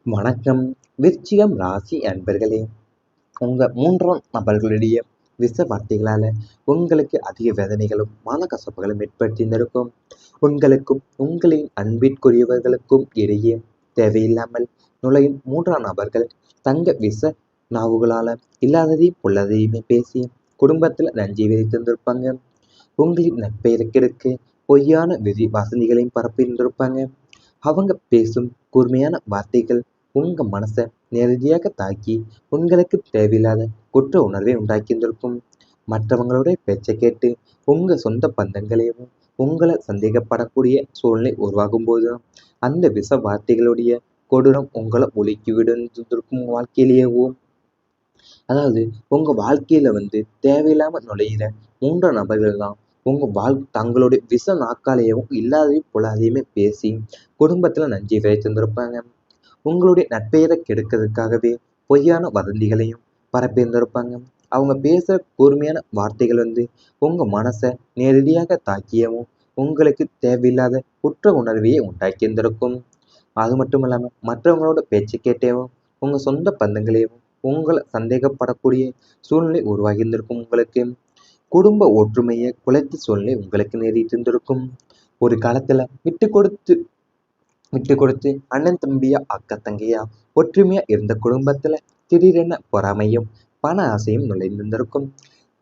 வணக்கம். விருச்சிகம் ராசி அன்பர்களே, உங்க 3ஆம் நபர்களுடைய விஷ வார்த்தைகளால உங்களுக்கு அதிக வேதனைகளும் மனக்கசப்புகளும் ஏற்படுத்தியிருந்திருக்கும். உங்களுக்கும் உங்களின் அன்பிற்குரியவர்களுக்கும் இடையே தேவையில்லாமல் நுழையும் 3ஆம் நபர்கள் தங்க விஷ நாவுகளால இல்லாததையும் பொல்லாததையுமே பேசி குடும்பத்துல நஞ்சை விதைத்திருந்திருப்பாங்க. உங்களின் நட்பெயரை கெடுக்க பொய்யான வசந்திகளையும் பரப்பியிருந்திருப்பாங்க. அவங்க பேசும் கூர்மையான வார்த்தைகள் உங்க மனசை நேரடியாக தாக்கி உங்களுக்கு தேவையில்லாத குற்ற உணர்வை உண்டாக்கியிருந்திருக்கும். மற்றவங்களோட பேச்சை கேட்டு உங்க சொந்த பந்தங்களையும் உங்களை சந்தேகப்படக்கூடிய சூழ்நிலை உருவாகும் போது அந்த விஷ வார்த்தைகளுடைய கொடூரம் உங்களை ஒழுக்கி விடுந்திருக்கும் வாழ்க்கையிலேயேவோ. அதாவது உங்க வாழ்க்கையில தேவையில்லாம நுழையிற 3 நபர்கள் தான் தங்களுடைய விஷ நாக்காலையும் இல்லாதையும் பொல்லாதையுமே பேசி குடும்பத்துல நஞ்சை விதைத்திருந்திருப்பாங்க. உங்களுடைய நட்பெயரை கெடுக்கிறதுக்காகவே பொய்யான வதந்திகளையும் பரப்பியிருந்திருப்பாங்க. அவங்க பேசுற கூர்மையான வார்த்தைகள் உங்க மனசை நேரடியாக தாக்கியவும் உங்களுக்கு தேவையில்லாத குற்ற உணர்வையே உண்டாக்கியிருந்திருக்கும். அது மட்டும் இல்லாம மற்றவங்களோட பேச்சு கேட்டேவும் உங்க சொந்த பந்தங்களையும் உங்களை சந்தேகப்படக்கூடிய சூழ்நிலை உருவாகியிருந்திருக்கும். உங்களுக்கு குடும்ப ஒற்றுமையை குலைத்த சூழ்நிலை உங்களுக்கு நேரிட்டு இருந்திருக்கும். ஒரு காலத்துல விட்டு கொடுத்து அண்ணன் தம்பியா அக்கா தங்கையா ஒற்றுமையா இருந்த குடும்பத்துல திடீரென பொறாமையும் பண ஆசையும் நுழைந்திருந்திருக்கும்.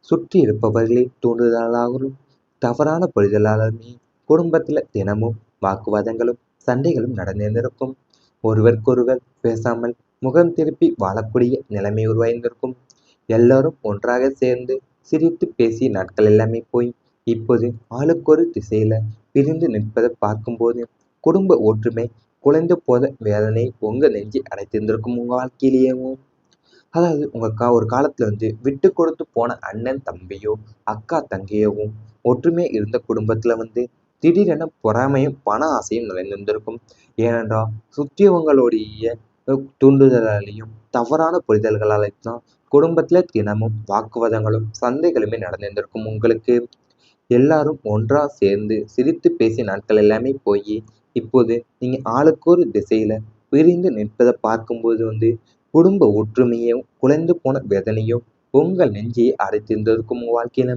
சுற்றி இருப்பவர்களே தூண்டுதலாலும் தவறான புரிதலாலுமே குடும்பத்துல தினமும் வாக்குவாதங்களும் சண்டைகளும் நடந்திருந்திருக்கும். ஒருவருக்கொருவர் பேசாமல் முகம் திருப்பி வாழக்கூடிய நிலைமை உருவாயிருந்திருக்கும். எல்லாரும் ஒன்றாக சேர்ந்து சிரித்து பேசிய நாட்கள் எல்லாமே போய் இப்போது ஆளுக்கொரு திசையில பிரிந்து நிற்பதை பார்க்கும்போது குடும்ப ஒற்றுமை குலைந்து போத வேதனை உங்க நெஞ்சை அடைத்திருந்திருக்கும் உங்க வாழ்க்கையிலேயும். அதாவது ஒரு காலத்துல விட்டு கொடுத்து போன அண்ணன் தம்பியோ அக்கா தங்கையோவும் ஒற்றுமையா இருந்த குடும்பத்துல திடீரென பொறாமையும் பண ஆசையும் நுழைந்திருந்திருக்கும். ஏனென்றால் சுற்றியவங்களுடைய தூண்டுதலாலையும் தவறான புரிதல்களாலையும் தான் குடும்பத்துல தினமும் வாக்குவாதங்களும் சண்டைகளுமே நடந்திருந்திருக்கும். உங்களுக்கு எல்லாரும் ஒன்றா சேர்ந்து சிரித்து பேசிய நாட்கள் எல்லாமே போய் இப்போது நீங்க ஆளுக்கொரு திசையில பிரிந்து நிற்பதை பார்க்கும்போது குடும்ப ஒற்றுமையும் குலைந்து போன வேதனையும் உங்கள் நெஞ்சையை அடைத்திருந்திருக்கும். உங்க வாழ்க்கையில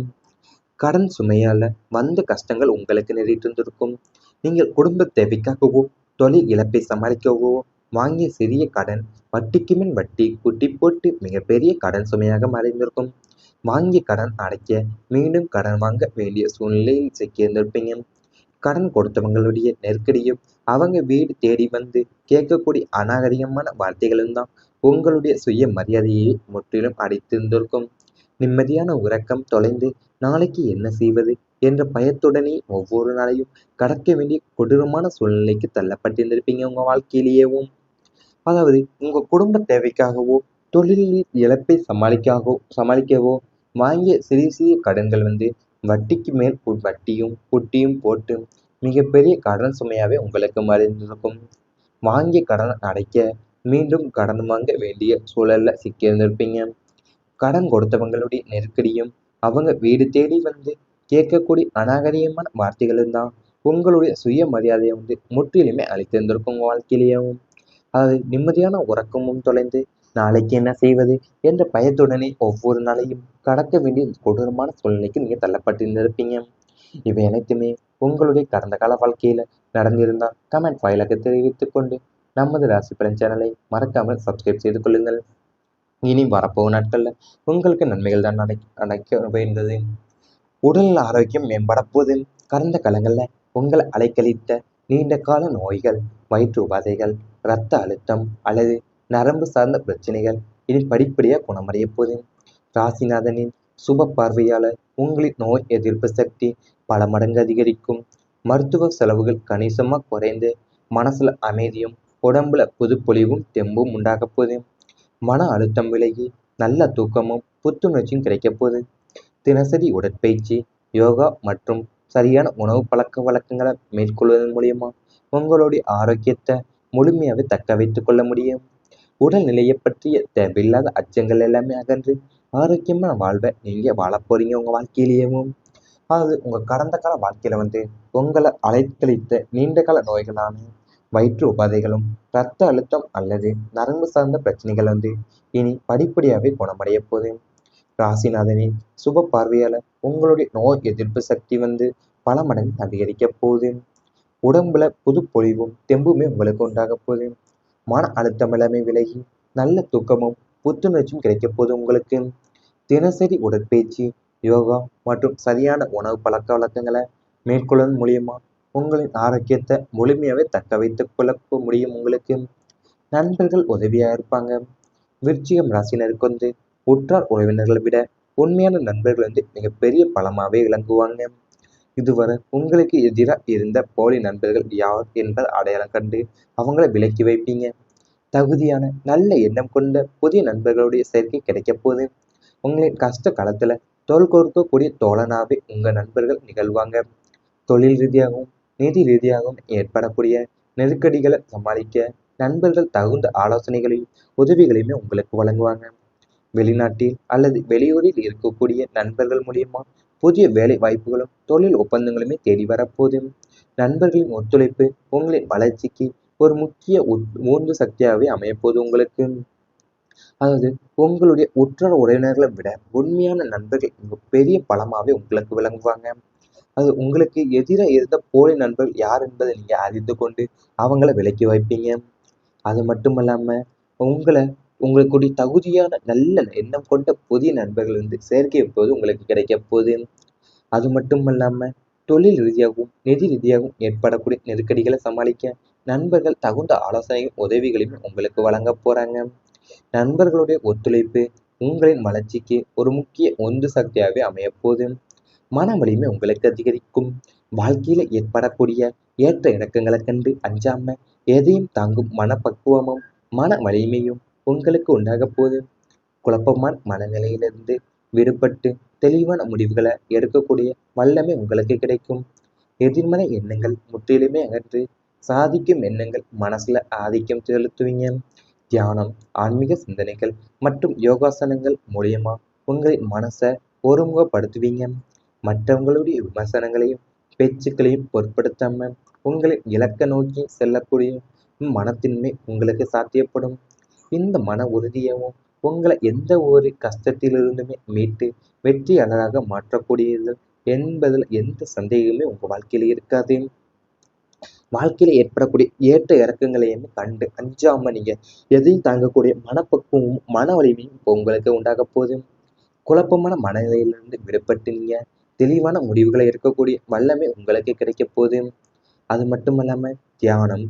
கடன் சுமையால வந்த கஷ்டங்கள் உங்களுக்கு நேரிட்டு இருந்திருக்கும். நீங்கள் குடும்ப தேவைக்காகவோ தொழில் இழப்பை சமாளிக்கவோ வாங்கிய சிறிய கடன் வட்டிக்கு மேல் வட்டி குட்டி போட்டு மிகப்பெரிய கடன் சுமையாக மறைந்திருக்கும். வாங்கிய கடன் அடைக்க மீண்டும் கடன் வாங்க வேண்டிய சூழ்நிலையில் சிக்கியிருந்திருப்பீங்க. கடன் கொடுத்தவங்களுடைய நெருக்கடியும் அவங்க வீடு தேடி கேட்கக்கூடிய அநாகரிகமான வார்த்தைகளும் தான் உங்களுடைய சுய மரியாதையை முற்றிலும் அடித்திருந்திருக்கும். நிம்மதியான உறக்கம் தொலைந்து நாளைக்கு என்ன செய்வது என்ற பயத்துடனே ஒவ்வொரு நாளையும் கடக்க வேண்டிய கொடூரமான சூழ்நிலைக்கு தள்ளப்பட்டிருந்திருப்பீங்க உங்க வாழ்க்கையிலேயேவும். அதாவது உங்க குடும்ப தேவைக்காகவோ தொழிலில் இழப்பை சமாளிக்கவோ வாங்கிய சிறிய சிறிய கடன்கள் வட்டிக்கு மேல் வட்டியும் புட்டியும் போட்டு மிகப்பெரிய கடன் சுமையாவே உங்களுக்கு மறைந்திருக்கும். வாங்கிய கடன் அடைக்க மீண்டும் கடன் வாங்க வேண்டிய சூழல்ல சிக்கியிருந்திருப்பீங்க. கடன் கொடுத்தவங்களுடைய நெருக்கடியும் அவங்க வீடு தேடி கேட்கக்கூடிய அநாகரிகமான வார்த்தைகளும் தான் உங்களுடைய சுய மரியாதையை முற்றிலுமே அளித்திருந்திருக்கும் உங்க வாழ்க்கையிலேயும். அதாவது நிம்மதியான உறக்கமும் தொலைந்து நாளைக்கு என்ன செய்வது என்ற பயத்துடனே ஒவ்வொரு நாளையும் கடக்க வேண்டிய கொடூரமான சூழ்நிலைக்கு நீங்க தள்ளப்பட்டிருந்திருப்பீங்க. இவை அனைத்துமே உங்களுடைய கடந்த கால வாழ்க்கையில நடந்திருந்தால் கமெண்ட் வாயிலாக தெரிவித்துக் கொண்டு நமது ராசி பலன் சேனலை மறக்காமல் சப்ஸ்கிரைப் செய்து கொள்ளுங்கள். இனி வரப்போகும் நாட்கள்ல உங்களுக்கு நன்மைகள் தான் நடக்க வேண்டது. உடல் ஆரோக்கியம் மேம்பட போது கடந்த காலங்கள்ல உங்களை அலைக்கழித்த நீண்ட கால நோய்கள், வயிற்று உபாதைகள், இரத்த அழுத்தம் அல்லது நரம்பு சார்ந்த பிரச்சனைகள் இனி படிப்படியாக குணமடைய போது. ராசிநாதனின் சுப பார்வையால உங்களின் நோய் எதிர்ப்பு சக்தி பல மடங்கு அதிகரிக்கும். மருத்துவ செலவுகள் கணிசமா குறைந்து மனசுல அமைதியும் உடம்புல புதுப்பொலிவும் தெம்பும் உண்டாக போகுது. மன அழுத்தம் விலகி நல்ல தூக்கமும் புத்துணர்ச்சியும் கிடைக்க போகுது. தினசரி உடற்பயிற்சி, யோகா மற்றும் சரியான உணவு பழக்க வழக்கங்களை மேற்கொள்வதன் மூலியமா உங்களுடைய ஆரோக்கியத்தை முழுமையாவே தக்க வைத்துக் கொள்ள முடியும். உடல்நிலையை பற்றிய தேவையில்லாத அச்சங்கள் எல்லாமே அகன்று ஆரோக்கியமான வாழ்வை நீங்க வாழ போறீங்க உங்க வாழ்க்கையிலேயும். அதாவது உங்க கடந்த கால வாழ்க்கையில உங்களை அலைக்கழித்த நீண்ட கால நோய்களான வயிற்று உபாதைகளும் இரத்த அழுத்தம் அல்லது நரம்பு சார்ந்த பிரச்சனைகள் இனி படிப்படியாகவே குணமடைய போகுது. ராசிநாதனின் சுப பார்வையால உங்களுடைய நோய் எதிர்ப்பு சக்தி பல மடங்கு அதிகரிக்க போகுது. உடம்புல புது பொலிவும் தெம்புமே உங்களுக்கு உண்டாக போகுது. மன அழுத்தம் எல்லாமே விலகி நல்ல தூக்கமும் புத்துணர்ச்சியும் கிடைக்க போகுது உங்களுக்கு. தினசரி உடற்பயிற்சி, யோகா மற்றும் சரியான உணவு பழக்க வழக்கங்களை மேற்கொள்வதன் மூலியமா உங்களின் ஆரோக்கியத்தை முழுமையாவே தக்க வைத்துக் கொள்ள முடியும் உங்களுக்கு. நண்பர்கள் உதவியா இருப்பாங்க. விருச்சிகம் ராசினருக்கு உற்றார் உறவினர்களை விட உண்மையான நண்பர்கள் மிகப்பெரிய பலமாவே விளங்குவாங்க. இதுவரை உங்களுக்கு எதிராக இருந்த போலி நண்பர்கள் யார் என்பதை அடையாளம் கண்டு அவங்கள விலக்கி வைப்பீங்க. தகுதியான நல்ல எண்ணம் கொண்ட புதிய நண்பர்களுடைய சேர்க்கை கிடைக்க போகுது. உங்களின் கஷ்ட காலத்துல தோள் கொடுக்கக்கூடிய தோழனாவே உங்க நண்பர்கள் நிகழ்வாங்க. தொழில் ரீதியாகவும் நிதி ரீதியாகவும் ஏற்படக்கூடிய நெருக்கடிகளை சமாளிக்க நண்பர்கள் தகுந்த ஆலோசனைகளையும் உதவிகளையுமே உங்களுக்கு வழங்குவாங்க. வெளிநாட்டில் அல்லது வெளியூரில் இருக்கக்கூடிய நண்பர்கள் மூலியமா புதிய வேலை வாய்ப்புகளும் தொழில் ஒப்பந்தங்களுமே தேடி வரப்போகுது. நண்பர்களின் ஒத்துழைப்பு உங்களின் வளர்ச்சிக்கு ஒரு முக்கிய ஊந்து சக்தியாகவே அமையப்போகுது உங்களுக்கு. அதாவது உங்களுடைய உற்றார் உறவினர்களை விட உண்மையான நண்பர்கள் பெரிய பலமாவே உங்களுக்கு விளங்குவாங்க. அது உங்களுக்கு எதிராக இருந்த போலி நண்பர்கள் யார் என்பதை நீங்க அறிந்து கொண்டு அவங்கள விலக்கி வைப்பீங்க. அது மட்டும் இல்லாம உங்களை உங்களுக்குடைய தகுதியான நல்ல எண்ணம் கொண்ட புதிய நண்பர்கள் சேர்க்கை எப்போது உங்களுக்கு கிடைக்க போகுது. அது மட்டும் இல்லாம தொழில் ரீதியாகவும் நிதி ரீதியாகவும் ஏற்படக்கூடிய நெருக்கடிகளை சமாளிக்க நண்பர்கள் தகுந்த ஆலோசனையும் உதவிகளையும் உங்களுக்கு வழங்க போறாங்க. நண்பர்களுடைய ஒத்துழைப்பு உங்களின் வளர்ச்சிக்கு ஒரு முக்கிய உந்து சக்தியாகவே அமையப்போகுது. மன வலிமை உங்களுக்கு அதிகரிக்கும். வாழ்க்கையில ஏற்படக்கூடிய ஏற்ற இறக்கங்களை கண்டு அஞ்சாம எதையும் தாங்கும் மனப்பக்குவமும் மன வலிமையும் உங்களுக்கு உண்டாக போகுது. குழப்பமான மனநிலையிலிருந்து விடுபட்டு தெளிவான முடிவுகளை எடுக்கக்கூடிய வல்லமை உங்களுக்கு கிடைக்கும். எதிர்மறை எண்ணங்கள் முற்றிலுமே அகன்று சாதிக்கும் எண்ணங்கள் மனசுல ஆதிக்கம் செலுத்துவீங்க. தியானம், ஆன்மீக சிந்தனைகள் மற்றும் யோகாசனங்கள் மூலியமா உங்களின் மனசை ஒருமுகப்படுத்துவீங்க. மற்றவங்களுடைய விமர்சனங்களையும் பேச்சுக்களையும் பொருட்படுத்தாம உங்களின் இலக்க நோக்கி செல்லக்கூடிய மனத்தின்மை உங்களுக்கு சாத்தியப்படும். இந்த மன உறுதியவும் உங்களை எந்த ஒரு கஷ்டத்திலிருந்துமே மீட்டு வெற்றியாளராக மாற்றக்கூடியது என்பதில் எந்த சந்தேகமே உங்க வாழ்க்கையில இருக்காது. வாழ்க்கையில ஏற்படக்கூடிய ஏற்ற இறக்கங்களையும் கண்டு அஞ்சாம நீங்க எதையும் தாங்கக்கூடிய மனப்பக்குவமும் மன வலிமையும் இப்போ உங்களுக்கு உண்டாக போகுது. குழப்பமான மனநிலையிலிருந்து விடுபட்டு நீங்க தெளிவான முடிவுகளை எடுக்கக்கூடிய வல்லமை உங்களுக்கு கிடைக்க போகுது. அது மட்டும் இல்லாம தியானம்,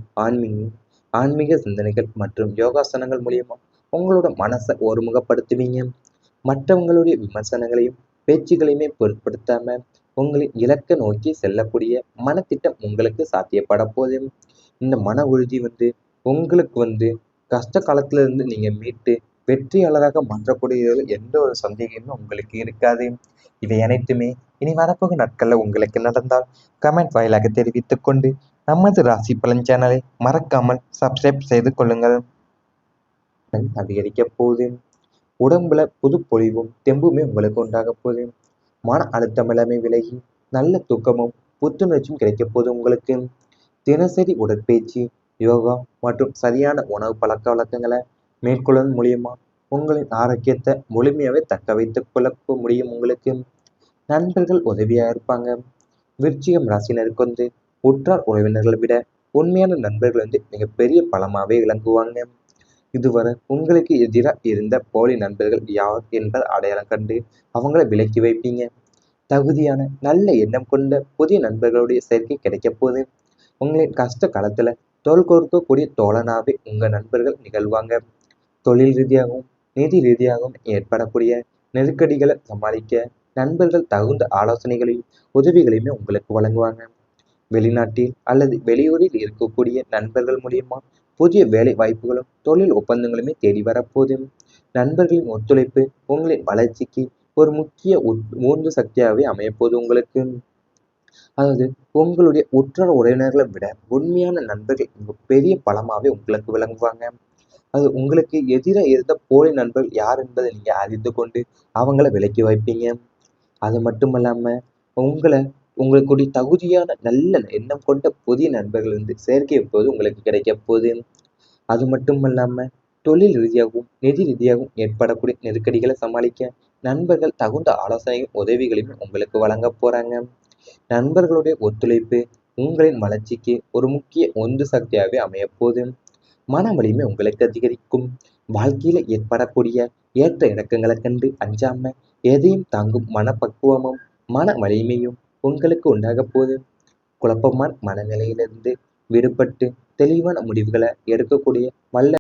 ஆன்மீக சிந்தனைகள் மற்றும் யோகாசனங்கள் மூலியமா உங்களோட மனசை ஒருமுகப்படுத்துவீங்க. மற்றவங்களுடைய விமர்சனங்களையும் பேச்சுகளையுமே பொருட்படுத்தாம உங்களின் இலக்க நோக்கி செல்லக்கூடிய மனத்திட்டம் உங்களுக்கு சாத்தியப்பட போகுது. இந்த மன உறுதி உங்களுக்கு கஷ்ட காலத்துல இருந்து நீங்க மீட்டு வெற்றியாளராக மாற்றக்கூடிய எந்த ஒரு சந்தேகமும் உங்களுக்கு இருக்காது. இவை அனைத்துமே இனி வரப்போகும் நாட்கள்ல உங்களுக்கு நடந்தால் கமெண்ட் வாயிலாக தெரிவித்துக் கொண்டு நமது ராசி பலன் சேனலை மறக்காமல் சப்ஸ்கிரைப் செய்து கொள்ளுங்கள். அதிகரிக்க போகுது. உடம்புல புது பொலிவும் தெம்புமே உங்களுக்கு உண்டாக போகுது. மன அழுத்தம் எல்லாமே விலகி நல்ல தூக்கமும் புத்துணர்ச்சியும் கிடைக்க போகுது உங்களுக்கு. தினசரி உடற்பயிற்சி, யோகா மற்றும் சரியான உணவு பழக்க வழக்கங்களை மேற்கொள்வதன் மூலியமா உங்களின் ஆரோக்கியத்தை முழுமையாவே தக்க வைத்துக் கொள்ள முடியும் உங்களுக்கு. நண்பர்கள் உதவியா இருப்பாங்க. விருச்சிகம் ராசினருக்கு உற்றார் உறவினர்களை விட உண்மையான நண்பர்கள் மிகப்பெரிய பலமாவே விளங்குவாங்க. இதுவரை உங்களுக்கு எதிராக இருந்த போலி நண்பர்கள் யார் என்பதை அடையாளம் கண்டு அவங்கள விலக்கி வைப்பீங்க. தகுதியான நல்ல எண்ணம் கொண்ட புதிய நண்பர்களுடைய சேர்க்கை கிடைக்க போகுது. உங்களின் கஷ்ட காலத்துல தோள் கொடுக்கக்கூடிய தோழனாவே உங்க நண்பர்கள் நிகழ்வாங்க. தொழில் ரீதியாகவும் நிதி ரீதியாகவும் ஏற்படக்கூடிய நெருக்கடிகளை சமாளிக்க நண்பர்கள் தகுந்த ஆலோசனைகளையும் உதவிகளையுமே உங்களுக்கு வழங்குவாங்க. வெளிநாட்டில் அல்லது வெளியூரில் இருக்கக்கூடிய நண்பர்கள் மூலியமா புதிய வேலை வாய்ப்புகளும் தொழில் ஒப்பந்தங்களுமே தேடி வரப்போகுது. நண்பர்களின் ஒத்துழைப்பு உங்களின் வளர்ச்சிக்கு ஒரு முக்கிய ஊந்து சக்தியாகவே அமையப்போகுது உங்களுக்கு. அதாவது உங்களுடைய உற்றார் உறவினர்களை விட உண்மையான நண்பர்கள் பெரிய பலமாவே உங்களுக்கு விளங்குவாங்க. அது உங்களுக்கு எதிராக இருந்த போலி நண்பர்கள் யார் என்பதை நீங்க அறிந்து கொண்டு அவங்கள விலக்கி வைப்பீங்க. அது மட்டும் இல்லாம உங்களை உங்களுக்கு தகுதியான நல்ல எண்ணம் கொண்ட புதிய நண்பர்கள் சேர்க்கை இப்போது உங்களுக்கு கிடைக்க போகுது. அது மட்டும் இல்லாம தொழில் ரீதியாகவும் நிதி ரீதியாகவும் ஏற்படக்கூடிய நெருக்கடிகளை சமாளிக்க நண்பர்கள் தகுந்த ஆலோசனையும் உதவிகளையும் உங்களுக்கு வழங்க போறாங்க. நண்பர்களுடைய ஒத்துழைப்பு உங்களின் வளர்ச்சிக்கு ஒரு முக்கிய உந்து சக்தியாகவே அமையப்போகுது. மன வலிமை உங்களுக்கு அதிகரிக்கும். வாழ்க்கையில ஏற்படக்கூடிய ஏற்ற இறக்கங்களை கண்டு அஞ்சாம எதையும் தாங்கும் மனப்பக்குவமும் மன வலிமையும் உங்களுக்கு உண்டாக போகுது. குழப்பமான மனநிலையிலிருந்து விடுபட்டு தெளிவான முடிவுகளை எடுக்கக்கூடிய வல்ல